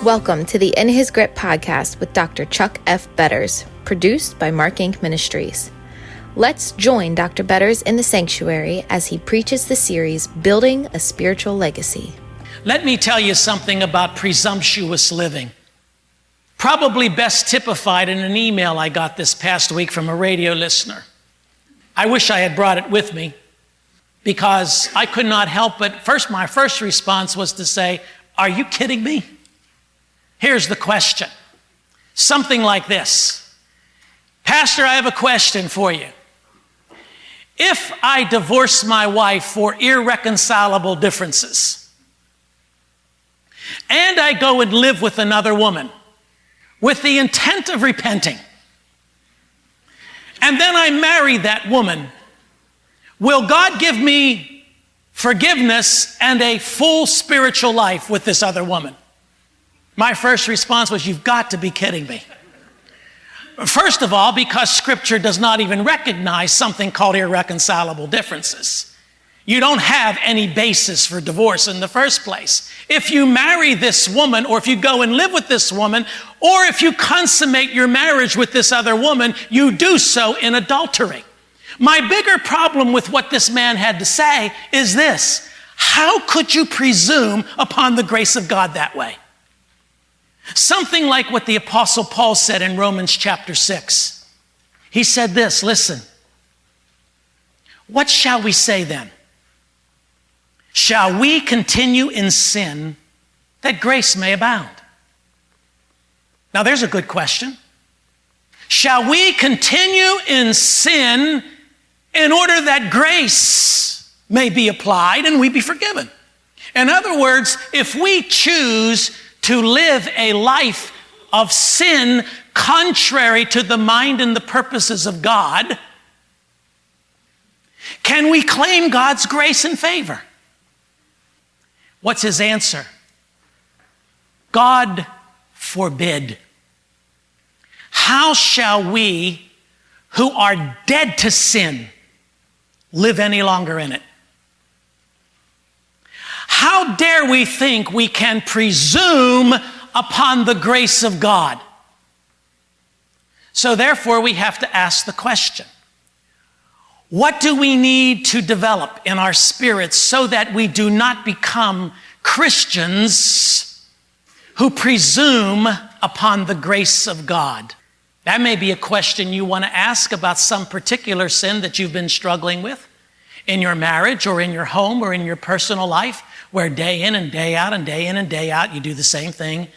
Welcome to the In His Grip podcast with Dr. Chuck F. Betters, produced by Mark Inc. Ministries. Let's join Dr. Betters in the sanctuary as he preaches the series, Building a Spiritual Legacy. Let me tell you something about presumptuous living. Probably best typified in an email I got this past week from a radio listener. I wish I had brought it with me because I could not help but my first response was to say, "Are you kidding me?" Here's the question. Something like this. "Pastor, I have a question for you. If I divorce my wife for irreconcilable differences, and I go and live with another woman with the intent of repenting, and then I marry that woman, will God give me forgiveness and a full spiritual life with this other woman?" My first response was, "You've got to be kidding me." First of all, because Scripture does not even recognize something called irreconcilable differences. You don't have any basis for divorce in the first place. If you marry this woman, or if you go and live with this woman, or if you consummate your marriage with this other woman, you do so in adultery. My bigger problem with what this man had to say is this: how could you presume upon the grace of God that way? Something like what the Apostle Paul said in Romans chapter 6. He said this, listen, "What shall we say then? Shall we continue in sin that grace may abound?" Now there's a good question. Shall we continue in sin in order that grace may be applied and we be forgiven? In other words, if we choose to live a life of sin contrary to the mind and the purposes of God, can we claim God's grace and favor? What's his answer? God forbid. How shall we, who are dead to sin, live any longer in it? How dare we think we can presume upon the grace of God? So therefore, we have to ask the question, what do we need to develop in our spirits so that we do not become Christians who presume upon the grace of God? That may be a question you want to ask about some particular sin that you've been struggling with in your marriage or in your home or in your personal life, where day in and day out and day in and day out you do the same thing,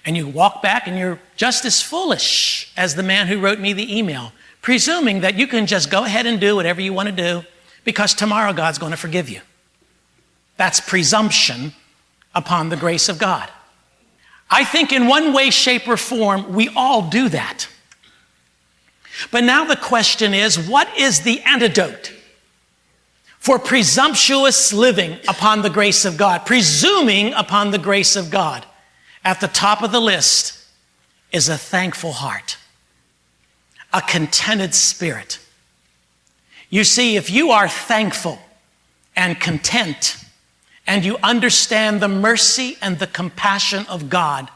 and you walk back and you're just as foolish as the man who wrote me the email, presuming that you can just go ahead and do whatever you want to do because tomorrow God's going to forgive you. That's presumption upon the grace of God. I think in one way, shape, or form, we all do that. But now the question is, what is the antidote for presumptuous living upon the grace of God, presuming upon the grace of God? At the top of the list is a thankful heart, a contented spirit. You see, if you are thankful and content, and you understand the mercy and the compassion of God,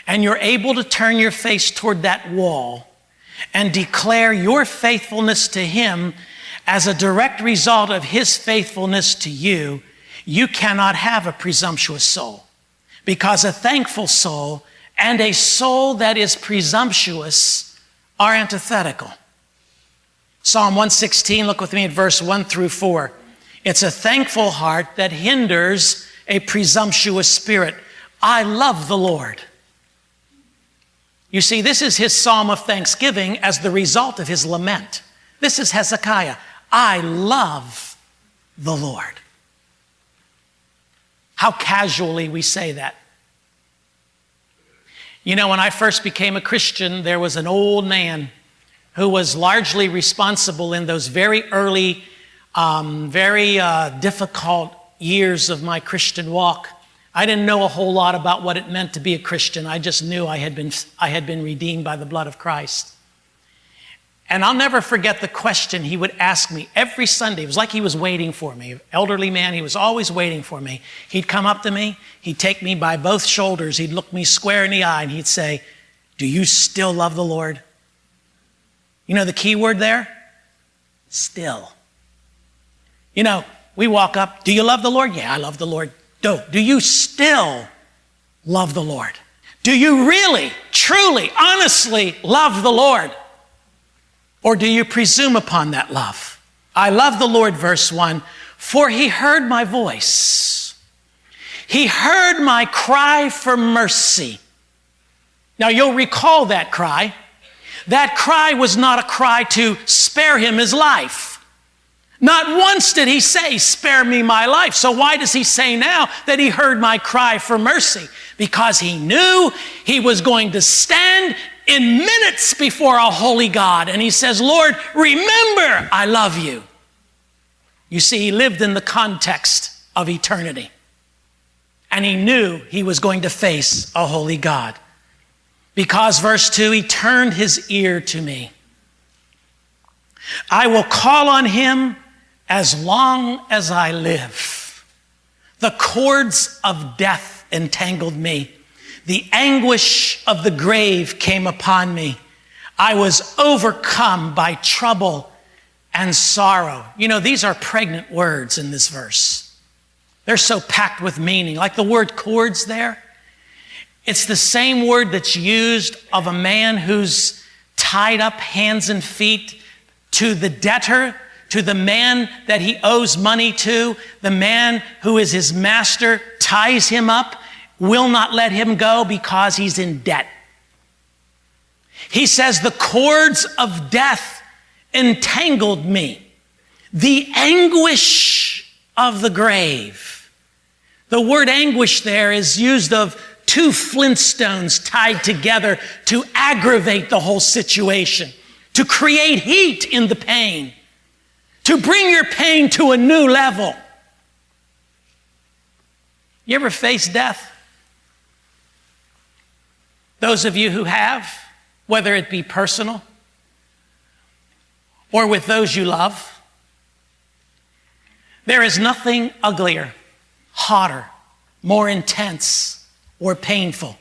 and you're able to turn your face toward that wall and declare your faithfulness to Him as a direct result of His faithfulness to you, you cannot have a presumptuous soul, because a thankful soul and a soul that is presumptuous are antithetical. Psalm 116, look with me at verse 1 through 4. It's a thankful heart that hinders a presumptuous spirit. I love the Lord. You see, this is his psalm of thanksgiving as the result of his lament. This is Hezekiah. I love the Lord. How casually we say that. You know, when I first became a Christian, there was an old man who was largely responsible in those very early, very difficult years of my Christian walk. I didn't know a whole lot about what it meant to be a Christian. I just knew I had been redeemed by the blood of Christ. And I'll never forget the question he would ask me every Sunday. It was like he was waiting for me. Elderly man, he was always waiting for me. He'd come up to me, he'd take me by both shoulders, he'd look me square in the eye, and he'd say, "Do you still love the Lord?" You know the key word there? Still. You know, we walk up, "Do you love the Lord?" "Yeah, I love the Lord." Do you still love the Lord? Do you really, truly, honestly love the Lord? Or do you presume upon that love? I love the Lord, verse 1, for he heard my voice. He heard my cry for mercy. Now you'll recall that cry. That cry was not a cry to spare him his life. Not once did he say, "Spare me my life." So why does he say now that he heard my cry for mercy? Because he knew he was going to stand in minutes before a holy God. And he says, "Lord, remember, I love you." You see, he lived in the context of eternity. And he knew he was going to face a holy God. Because, verse 2, he turned his ear to me. I will call on him as long as I live. The cords of death entangled me. The anguish of the grave came upon me. I was overcome by trouble and sorrow. You know, these are pregnant words in this verse. They're so packed with meaning. Like the word cords there. It's the same word that's used of a man who's tied up hands and feet to the debtor, to the man that he owes money to. The man who is his master ties him up, will not let him go because he's in debt. He says, the cords of death entangled me. The anguish of the grave. The word anguish there is used of two flint stones tied together to aggravate the whole situation, to create heat in the pain, to bring your pain to a new level. You ever face death? Those of you who have, whether it be personal or with those you love, there is nothing uglier, hotter, more intense, or painful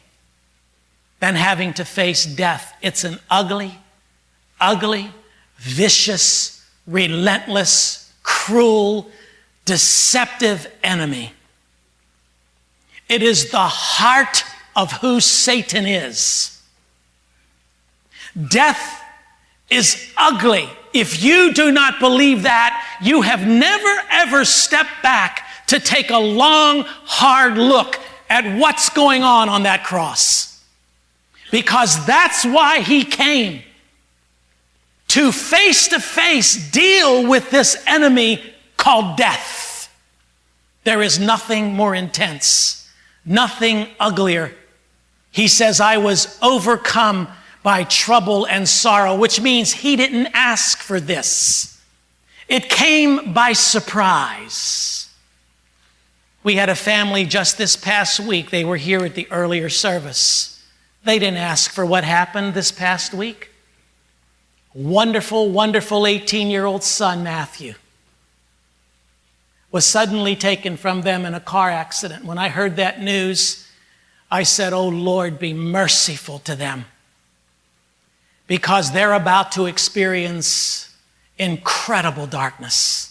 than having to face death. It's an ugly, ugly, vicious, relentless, cruel, deceptive enemy. It is the heart of who Satan is. Death is ugly. If you do not believe that, you have never ever stepped back to take a long, hard look at what's going on that cross. Because that's why he came. To face deal with this enemy called death. There is nothing more intense, nothing uglier. He says, I was overcome by trouble and sorrow, which means he didn't ask for this. It came by surprise. We had a family just this past week. They were here at the earlier service. They didn't ask for what happened this past week. Wonderful, wonderful 18-year-old son, Matthew, was suddenly taken from them in a car accident. When I heard that news, I said, oh Lord, be merciful to them, because they're about to experience incredible darkness.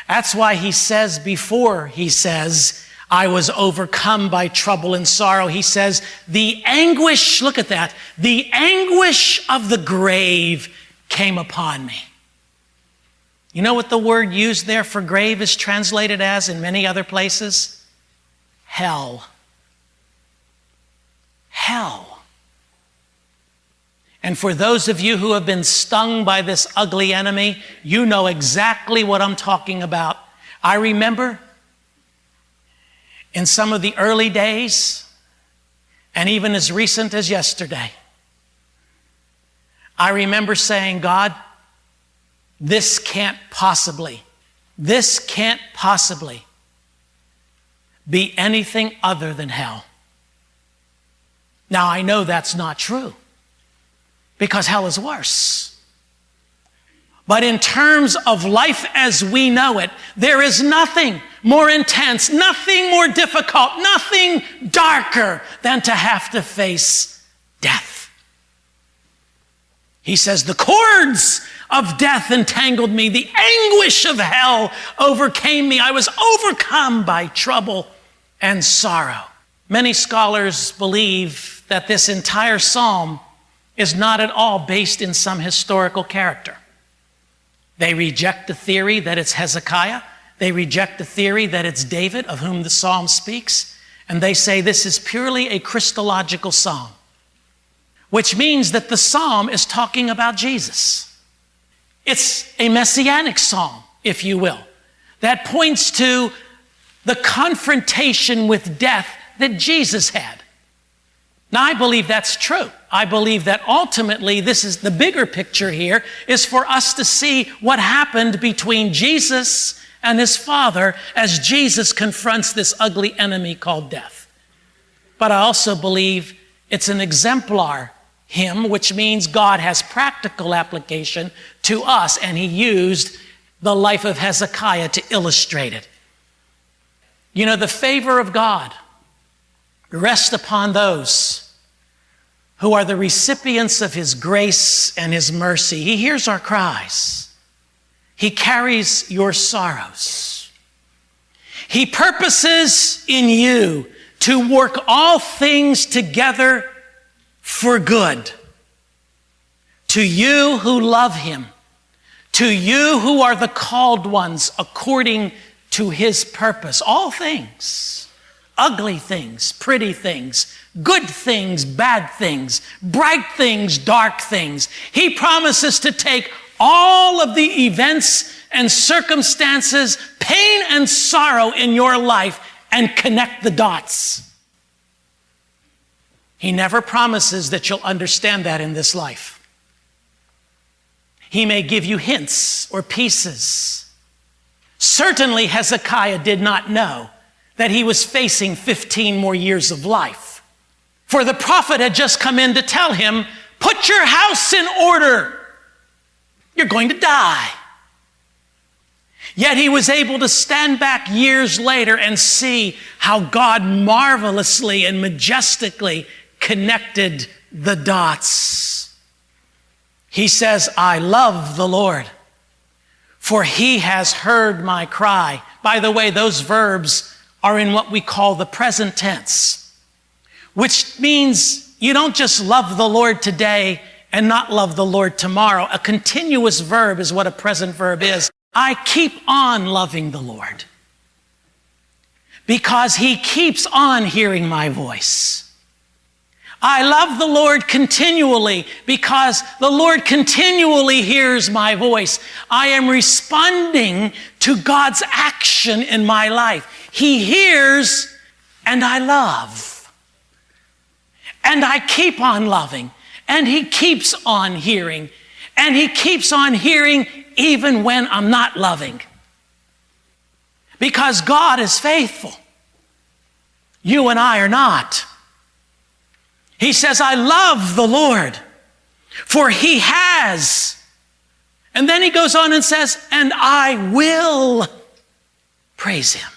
That's why he says before he says, I was overcome by trouble and sorrow. He says, the anguish, look at that, the anguish of the grave came upon me. You know what the word used there for grave is translated as in many other places? Hell. Hell. And for those of you who have been stung by this ugly enemy, you know exactly what I'm talking about. I remember in some of the early days, and even as recent as yesterday, I remember saying, God, this can't possibly be anything other than hell. Now, I know that's not true. because hell is worse. But in terms of life as we know it, there is nothing more intense, nothing more difficult, nothing darker than to have to face death. He says, the cords of death entangled me. The anguish of hell overcame me. I was overcome by trouble and sorrow. Many scholars believe that this entire psalm is not at all based in some historical character. They reject the theory that it's Hezekiah. They reject the theory that it's David, of whom the psalm speaks. And they say this is purely a Christological psalm, which means that the psalm is talking about Jesus. It's a messianic psalm, if you will, that points to the confrontation with death that Jesus had. Now, I believe that's true. I believe that ultimately, this is the bigger picture here, is for us to see what happened between Jesus and his Father as Jesus confronts this ugly enemy called death. But I also believe it's an exemplar hymn, which means God has practical application to us, and he used the life of Hezekiah to illustrate it. You know, the favor of God rests upon those who are the recipients of his grace and his mercy. He hears our cries. He carries your sorrows. He purposes in you to work all things together for good. To you who love him, to you who are the called ones according to his purpose. All things, ugly things, pretty things, good things, bad things, bright things, dark things. He promises to take all of the events and circumstances, pain and sorrow in your life and connect the dots. He never promises that you'll understand that in this life. He may give you hints or pieces. Certainly Hezekiah did not know that he was facing 15 more years of life. For the prophet had just come in to tell him, put your house in order. You're going to die. Yet he was able to stand back years later and see how God marvelously and majestically connected the dots. He says, I love the Lord, for he has heard my cry. By the way, those verbs are in what we call the present tense, which means you don't just love the Lord today and not love the Lord tomorrow. A continuous verb is what a present verb is. I keep on loving the Lord because he keeps on hearing my voice. I love the Lord continually because the Lord continually hears my voice. I am responding to God's action in my life. He hears and I love. And I keep on loving. And he keeps on hearing. And he keeps on hearing even when I'm not loving. Because God is faithful. You and I are not. He says, I love the Lord, for he has. And then he goes on and says, and I will praise him.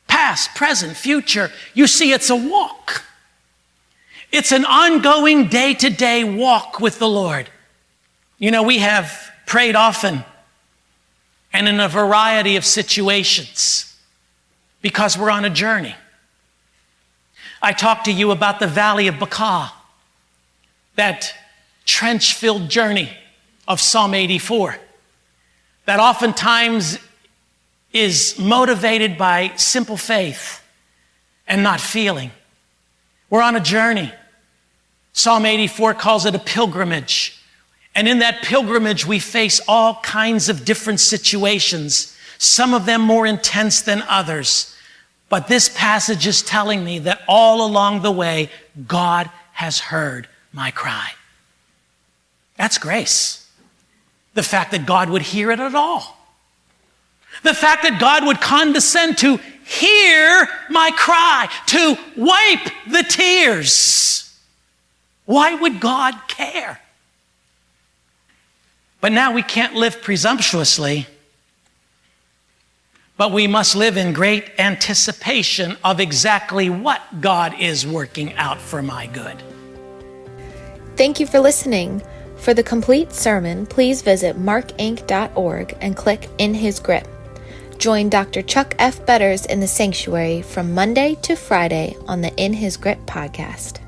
Past, present, future. You see, it's a walk. It's an ongoing day-to-day walk with the Lord. You know, we have prayed often and in a variety of situations because we're on a journey. I talked to you about the Valley of Baca, that trench-filled journey of Psalm 84, that oftentimes is motivated by simple faith and not feeling. We're on a journey. Psalm 84 calls it a pilgrimage. And in that pilgrimage, we face all kinds of different situations, some of them more intense than others. But this passage is telling me that all along the way, God has heard my cry. That's grace. The fact that God would hear it at all. The fact that God would condescend to hear my cry, to wipe the tears. Why would God care? But now we can't live presumptuously, but we must live in great anticipation of exactly what God is working out for my good. Thank you for listening. For the complete sermon, please visit markinc.org and click In His Grip. Join Dr. Chuck F. Betters in the sanctuary from Monday to Friday on the In His Grip podcast.